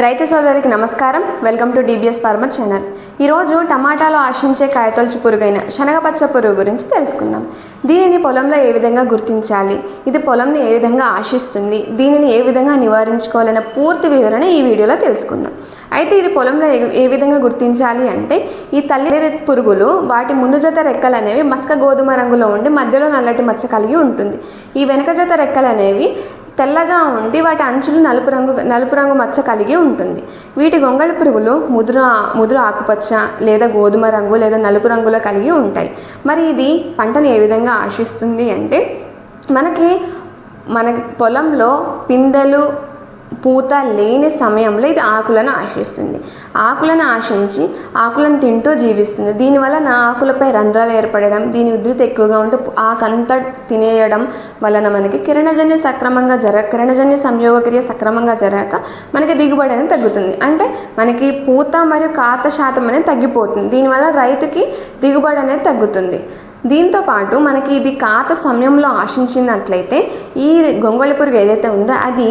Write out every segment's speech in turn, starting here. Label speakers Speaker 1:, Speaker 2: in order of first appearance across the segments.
Speaker 1: రైతు సోదరికి నమస్కారం. Welcome to DBS farmer channel. ఈరోజు టమాటాలో ఆశించే కాయతొలుచు పురుగైన శనగపచ్చ పురుగు గురించి తెలుసుకుందాం. దీనిని పొలంలో ఏ విధంగా గుర్తించాలి, ఇది పొలంని ఏ విధంగా ఆశిస్తుంది, దీనిని ఏ విధంగా నివారించుకోవాలనే పూర్తి వివరణ ఈ వీడియోలో తెలుసుకుందాం. అయితే ఇది పొలంలో ఏ విధంగా గుర్తించాలి అంటే, ఈ తల్లి పురుగులు వాటి ముందు జత రెక్కలు అనేవి మస్క గోధుమ రంగులో ఉండి మధ్యలో నల్లటి మచ్చ కలిగి ఉంటుంది. ఈ వెనక జత రెక్కలు అనేవి తెల్లగా ఉండి వాటి అంచులు నలుపు రంగు మచ్చ కలిగి ఉంటుంది. వీటి గొంగళి పురుగులు ముదురు ఆకుపచ్చ లేదా గోధుమ రంగు లేదా నలుపు రంగులో కలిగి ఉంటాయి. మరి ఇది పంటను ఏ విధంగా ఆశిస్తుంది అంటే, మన పొలంలో పిందెలు పూత లేని సమయంలో ఇది ఆకులను ఆశిస్తుంది. ఆకులను ఆశించి ఆకులను తింటూ జీవిస్తుంది. దీనివలన ఆకులపై రంధ్రాలు ఏర్పడడం, దీని ఉధృతి ఎక్కువగా ఉంటూ ఆకంతా తినేయడం వలన మనకి కిరణజన్య సంయోగక్రియ సక్రమంగా జరగక మనకి దిగుబడి అనేది తగ్గుతుంది. అంటే మనకి పూత మరియు కాత శాతం అనేది తగ్గిపోతుంది. దీనివల్ల రైతుకి దిగుబడి అనేది తగ్గుతుంది. దీంతో పాటు మనకి ఇది కాత సమయంలో ఆశించినట్లయితే ఈ గొంగళి పురుగు ఏదైతే ఉందో అది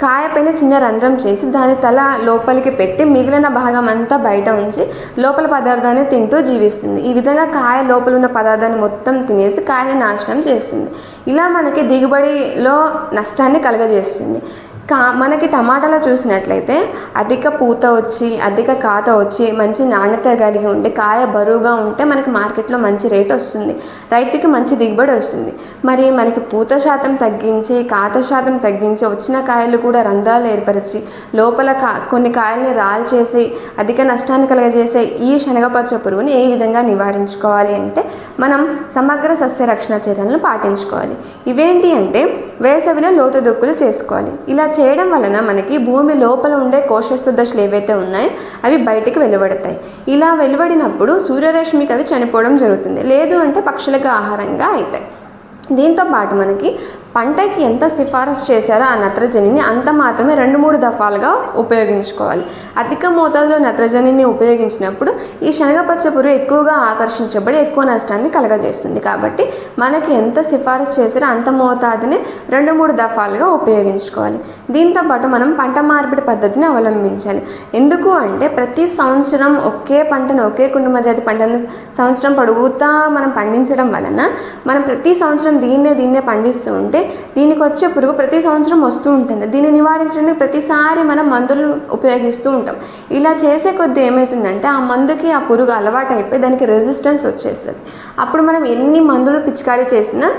Speaker 1: కాయపైన చిన్న రంధ్రం చేసి దాని తల లోపలికి పెట్టి మిగిలిన భాగం అంతా బయట ఉంచి లోపల పదార్థాన్ని తింటూ జీవిస్తుంది. ఈ విధంగా కాయ లోపల ఉన్న పదార్థాన్ని మొత్తం తినేసి కాయని నాశనం చేస్తుంది. ఇలా మనకి దిగుబడిలో నష్టాన్ని కలుగజేస్తుంది. మనకి టమాటాలో చూసినట్లయితే అధిక పూత వచ్చి అధిక కాత వచ్చి మంచి నాణ్యత కలిగి ఉండి కాయ బరువుగా ఉంటే మనకి మార్కెట్లో మంచి రేట్ వస్తుంది, రైతుకి మంచి దిగుబడి వస్తుంది. మరి మనకి పూత శాతం తగ్గించి కాత శాతం తగ్గించి వచ్చిన కాయలు కూడా రంధ్రాలు ఏర్పరిచి లోపల కొన్ని కాయల్ని రాల్చేసి అధిక నష్టాన్ని కలుగజేసే ఈ శనగపచ్చ పురుగుని ఏ విధంగా నివారించుకోవాలి అంటే, మనం సమగ్ర సస్య రక్షణ చర్యలను పాటించుకోవాలి. ఇవేంటి అంటే, వేసవిలో లోతు దుక్కులు చేసుకోవాలి. ఇలా చేయడం వలన మనకి భూమి లోపల ఉండే కోశస్థ దశలు ఏవైతే ఉన్నాయో అవి బయటికి వెలువడతాయి. ఇలా వెలువడినప్పుడు సూర్యరశ్మికి అవి చనిపోవడం జరుగుతుంది, లేదు అంటే పక్షులకు ఆహారంగా అవుతాయి. దీంతో పాటు మనకి పంటకి ఎంత సిఫారసు చేశారో ఆ నత్రజనిని అంత మాత్రమే 2-3 దఫాలుగా ఉపయోగించుకోవాలి. అధిక మోతాదులో నత్రజనిని ఉపయోగించినప్పుడు ఈ శనగపచ్చ పురుగు ఎక్కువగా ఆకర్షించబడి ఎక్కువ నష్టాన్ని కలగజేస్తుంది. కాబట్టి మనకి ఎంత సిఫారసు చేశారో అంత మోతాదుని 2-3 దఫాలుగా ఉపయోగించుకోవాలి. దీంతో పాటు మనం పంట మార్పిడి పద్ధతిని అవలంబించాలి. ఎందుకు అంటే, ప్రతి సంవత్సరం ఒకే పంటను ఒకే కుటుంబ జాతి పంటను సంవత్సరం పొడుగుతా మనం పండించడం వలన మనం ప్రతి సంవత్సరం దీన్నే పండిస్తూ ఉంటే దీనికి వచ్చే పురుగు ప్రతి సంవత్సరం వస్తూ ఉంటుంది. దీన్ని నివారించడానికి ప్రతిసారి మనం మందులు ఉపయోగిస్తూ ఉంటాం. ఇలా చేసే కొద్దీ ఏమవుతుందంటే, ఆ మందుకి ఆ పురుగు అలవాటు అయిపోయి దానికి రెసిస్టెన్స్ వచ్చేస్తుంది. అప్పుడు మనం ఎన్ని మందులు పిచికారీ చేసినా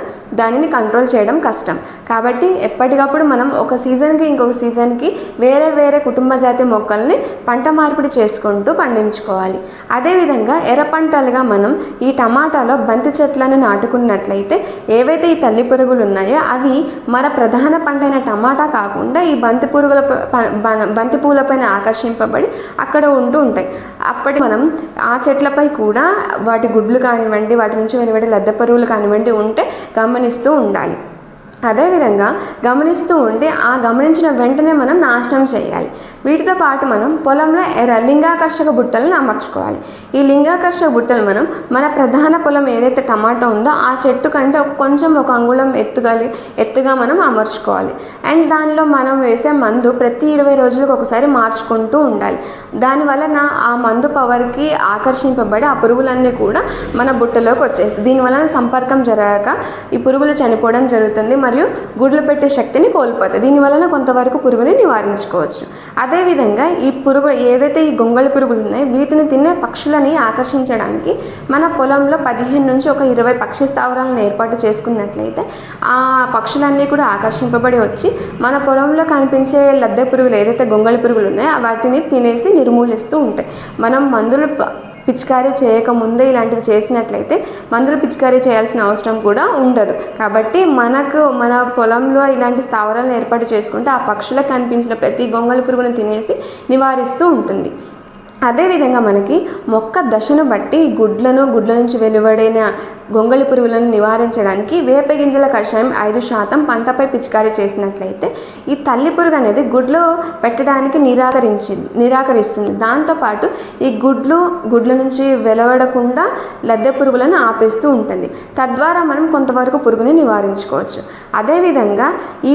Speaker 1: దానిని కంట్రోల్ చేయడం కష్టం. కాబట్టి ఎప్పటికప్పుడు మనం ఒక సీజన్కి ఇంకొక సీజన్కి వేరే కుటుంబ జాతి మొక్కల్ని పంట మార్పిడి చేసుకుంటూ పండించుకోవాలి. అదేవిధంగా ఎర్ర పంటలుగా మనం ఈ టమాటాలో బంతి చెట్లను నాటుకున్నట్లయితే ఏవైతే ఈ తల్లి పురుగులు ఉన్నాయో అవి మన ప్రధాన పంట అయిన టమాటా కాకుండా ఈ బంతి పూలపైన ఆకర్షింపబడి అక్కడ ఉంటాయి. అప్పటి మనం ఆ చెట్లపై కూడా వాటి గుడ్లు కానివ్వండి, వాటి నుంచి వెలువడే లద్దె పురుగులు కానివ్వండి ఉంటే గమనిస్తూ ఉండాలి. అదేవిధంగా గమనిస్తూ ఉంటే ఆ గమనించిన వెంటనే మనం నాశనం చేయాలి. వీటితో పాటు మనం పొలంలో లింగాకర్షక బుట్టలను అమర్చుకోవాలి. ఈ లింగాకర్షక బుట్టలు మనం మన ప్రధాన పొలం ఏదైతే టమాటో ఉందో ఆ చెట్టు కంటే ఒక అంగుళం ఎత్తుగా మనం అమర్చుకోవాలి. అండ్ దానిలో మనం వేసే మందు ప్రతి 20 రోజులకు ఒకసారి మార్చుకుంటూ ఉండాలి. దానివలన ఆ మందు పవర్కి ఆకర్షింపబడి ఆ పురుగులన్నీ కూడా మన బుట్టలోకి వచ్చేస్తాయి. దీనివలన సంపర్కం జరగక ఈ పురుగులు చనిపోవడం జరుగుతుంది మరియు గుడ్లు పెట్టే శక్తిని కోల్పోతాయి. దీనివలన కొంతవరకు పురుగుని నివారించుకోవచ్చు. అదేవిధంగా ఈ పురుగు ఏదైతే ఈ గొంగళి పురుగులు ఉన్నాయో వీటిని తినే పక్షులని ఆకర్షించడానికి మన పొలంలో 15 నుంచి 20 పక్షి స్థావరాలను ఏర్పాటు చేసుకున్నట్లయితే ఆ పక్షులన్నీ కూడా ఆకర్షింపబడి వచ్చి మన పొలంలో కనిపించే లద్దె పురుగులు ఏదైతే గొంగళి పురుగులు ఉన్నాయో వాటిని తినేసి నిర్మూలిస్తూ ఉంటాయి. మనం మందులు పిచికారీ చేయకముందే ఇలాంటివి చేసినట్లయితే మందులు పిచికారీ చేయాల్సిన అవసరం కూడా ఉండదు. కాబట్టి మన పొలంలో ఇలాంటి స్థావరాలను ఏర్పాటు చేసుకుంటే ఆ పక్షులకు కనిపించిన ప్రతి గొంగళి పురుగును తినేసి నివారిస్తూ ఉంటుంది. అదేవిధంగా మనకి మొక్క దశను బట్టి గుడ్ల నుంచి వెలువడిన గొంగళి పురుగులను నివారించడానికి వేప గింజల కషాయం 5% పంటపై పిచికారీ చేసినట్లయితే ఈ తల్లి పురుగు అనేది గుడ్లు పెట్టడానికి నిరాకరిస్తుంది. దాంతోపాటు ఈ గుడ్ల నుంచి వెలువడకుండా లద్దె పురుగులను ఆపేస్తూ ఉంటుంది. తద్వారా మనం కొంతవరకు పురుగుని నివారించుకోవచ్చు. అదేవిధంగా ఈ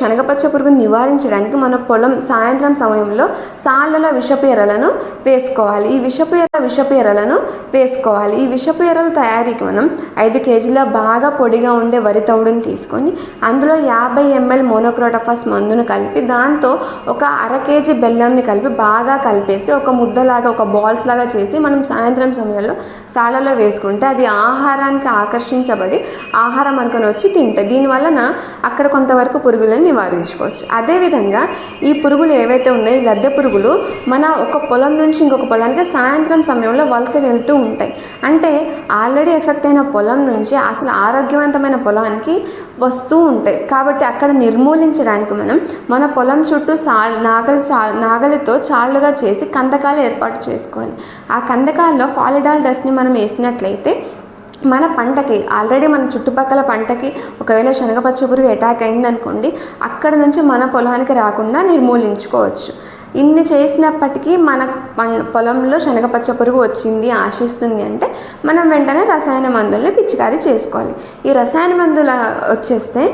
Speaker 1: శనగపచ్చ పురుగుని నివారించడానికి మన పొలం సాయంత్రం సమయంలో సాళ్లలో విషపు ఎరలను వేసుకోవాలి. ఈ విషపు ఎరల తయారీకి మనం 5 కేజీల బాగా పొడిగా ఉండే వరి తవుడుని తీసుకొని అందులో 50 ml మోనోక్రోటోఫాస్ మందును కలిపి దాంతో ఒక 1/2 కేజీ బెల్లంని కలిపి బాగా కలిపేసి ఒక ముద్దలాగా ఒక బాల్స్ లాగా చేసి మనం సాయంత్రం సమయంలో సాళ్లలో వేసుకుంటే అది ఆహారానికి ఆకర్షించబడి ఆహారం అనుకొని వచ్చి తింటాయి. దీనివలన అక్కడ కొంతవరకు పురుగులను నివారించుకోవచ్చు. అదేవిధంగా ఈ పురుగులు ఏవైతే ఉన్నాయో లద్దె పురుగులు మన ఒక పొలం నుంచి ఇంకొక పొలానికి సాయంత్రం సమయంలో వలస వెళ్తూ ఉంటాయి. అంటే ఆల్రెడీ ఎఫెక్ట్ అయిన పొలం నుంచి అసలు ఆరోగ్యవంతమైన పొలానికి వస్తూ ఉంటాయి. కాబట్టి అక్కడ నిర్మూలించడానికి మనం మన పొలం చుట్టూ నాగలితో చాళ్ళుగా చేసి కందకాలు ఏర్పాటు చేసుకోవాలి. ఆ కందకాల్లో ఫాలిడాల్ డస్ట్ని మనం వేసినట్లయితే మన పంటకి ఆల్రెడీ మన చుట్టుపక్కల పంటకి ఒకవేళ శనగపచ్చ పురుగు అటాక్ అయిందనుకోండి, అక్కడ నుంచి మన పొలానికి రాకుండా నిర్మూలించుకోవచ్చు. ఇన్ని చేసినప్పటికీ మన పొలంలో శనగపచ్చ పురుగు వచ్చింది ఆశిస్తుంది అంటే మనం వెంటనే రసాయన మందుల్ని పిచికారీ చేసుకోవాలి. ఈ రసాయన మందులు వచ్చేస్తే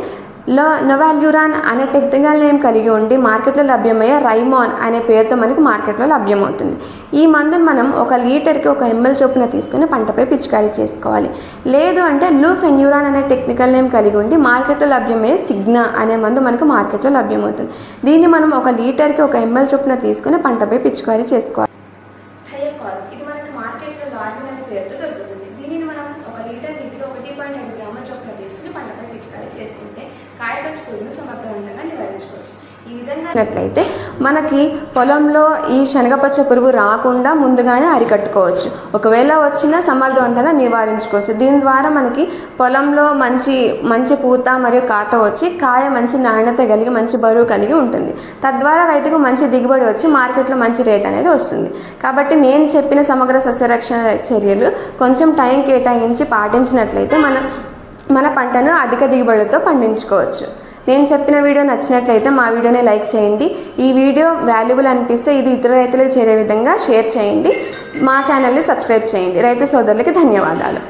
Speaker 1: నొవాల్యూరాన్ అనే టెక్నికల్ నేమ్ కలిగి ఉండి మార్కెట్లో లభ్యమయ్యే రైమాన్ అనే పేరుతో మనకి మార్కెట్లో లభ్యమవుతుంది. ఈ మందును మనం 1 లీటర్కి 1 ml చొప్పున తీసుకుని పంటపై పిచికారీ చేసుకోవాలి. లేదు అంటే లూఫెన్యూరాన్ అనే టెక్నికల్ నేమ్ కలిగి ఉండి మార్కెట్లో లభ్యమయ్యే సిగ్నా అనే మందు మనకు మార్కెట్లో లభ్యమవుతుంది. దీన్ని మనం 1 లీటర్కి 1 ml చొప్పున తీసుకుని పంటపై పిచికారీ చేసుకోవాలి. ఇది మనకి మార్కెట్లో లార్మిన్ అనే పేరుతో దొరుకుతుంది. దీనిని మనం 1 లీటర్ నీటిగా 1.5 గ్రాముల చొప్పున తీసుకుని పంటపై పిచికారీ చేసుకుంటే కాయతొచ్చు పురుగును సమర్థవంతంగా నివారించుకోవచ్చు. ఈ విధంగా అయితే మనకి పొలంలో ఈ శనగపచ్చ పురుగు రాకుండా ముందుగానే అరికట్టుకోవచ్చు. ఒకవేళ వచ్చినా సమర్థవంతంగా నివారించుకోవచ్చు. దీని ద్వారా మనకి పొలంలో మంచి పూత మరియు కాత వచ్చి కాయ మంచి నాణ్యత కలిగి మంచి బరువు కలిగి ఉంటుంది. తద్వారా రైతుకు మంచి దిగుబడి వచ్చి మార్కెట్లో మంచి రేట్ అనేది వస్తుంది. కాబట్టి నేను చెప్పిన సమగ్ర సస్యరక్షణ చర్యలు కొంచెం టైం కేటాయించి పాటించినట్లయితే మన పంటను అధిక దిగుబడితో పండించుకోవచ్చు. నేను చెప్పిన వీడియో నచ్చినట్లయితే మా వీడియోని లైక్ చేయండి. ఈ వీడియో వాల్యుబుల్ అనిపిస్తే ఇది ఇతర రైతులకు చేరే విధంగా షేర్ చేయండి. మా ఛానల్ని సబ్స్క్రైబ్ చేయండి. రైతు సోదరులకి ధన్యవాదాలు.